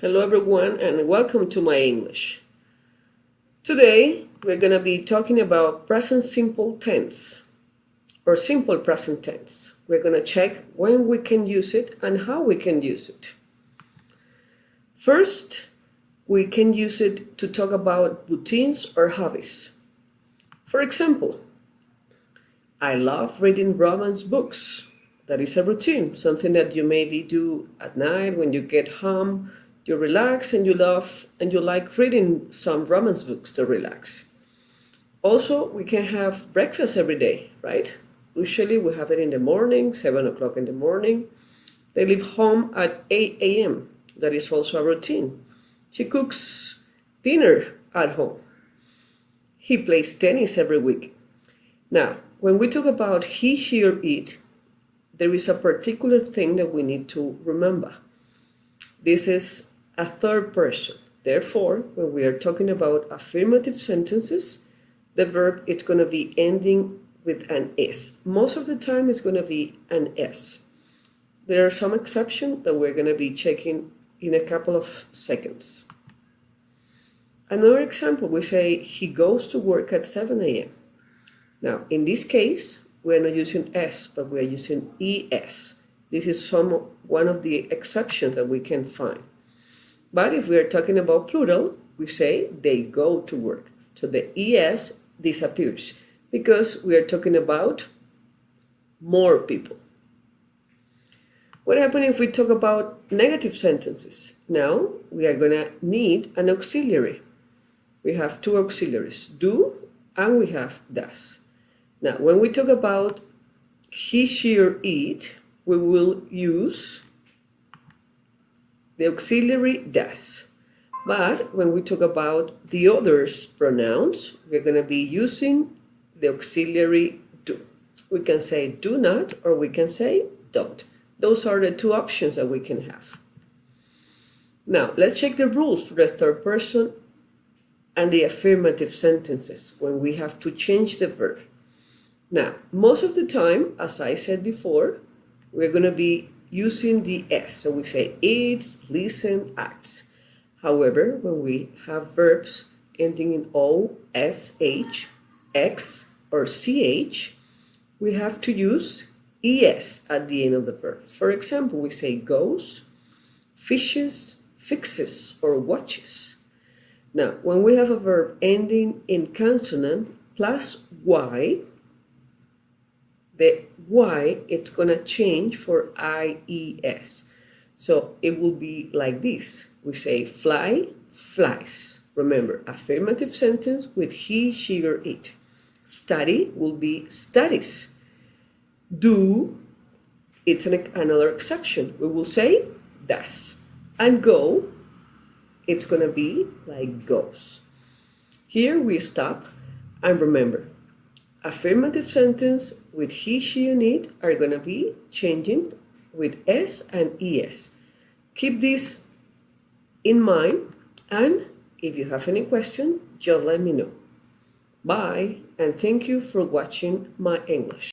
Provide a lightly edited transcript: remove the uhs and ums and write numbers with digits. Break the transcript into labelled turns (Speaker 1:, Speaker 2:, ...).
Speaker 1: Hello everyone and welcome to My English. Today we're going to be talking about present simple tense or simple present tense. We're going to check when we can use it and how we can use it. First, we can use it to talk about routines or hobbies. For example, I love reading romance books. That is a routine, something that you maybe do at night when you get home. You relax and you love and you like reading some romance books to relax. Also, we can have breakfast every day, right? Usually we have it in the morning, 7 o'clock in the morning. They leave home at 8 a.m. That is also a routine. She cooks dinner at home. He plays tennis every week. Now, when we talk about he, she, or it, there is a particular thing that we need to remember. This is a third person. Therefore, when we are talking about affirmative sentences, the verb is going to be ending with an S. Most of the time, it's going to be an S. There are some exceptions that we're going to be checking in a couple of seconds. Another example, we say he goes to work at 7 a.m. Now, in this case, we're not using S, but we're using ES. This is one of the exceptions that we can find. But if we are talking about plural, we say they go to work. So the ES disappears because we are talking about more people. What happens if we talk about negative sentences? Now we are going to need an auxiliary. We have two auxiliaries, do and we have does. Now, when we talk about he, she, or it, we will use the auxiliary does. But when we talk about the others pronouns, we're going to be using the auxiliary do. We can say do not or we can say don't. Those are the two options that we can have. Now, let's check the rules for the third person and the affirmative sentences when we have to change the verb. Now, most of the time, as I said before, we're going to be using the S. So we say eats, listen, acts. However, when we have verbs ending in O, SH, X, or CH, we have to use ES at the end of the verb. For example, we say goes, fishes, fixes, or watches. Now, when we have a verb ending in consonant plus Y, the Y, it's going to change for IES. So it will be like this. We say fly, flies. Remember, affirmative sentence with he, she, or it. Study will be studies. Do, it's another exception. We will say does. And go, it's going to be like goes. Here we stop and remember, affirmative sentence with he, she, and it are going to be changing with S and ES. Keep this in mind, and if you have any question, just let me know. Bye, and thank you for watching My English.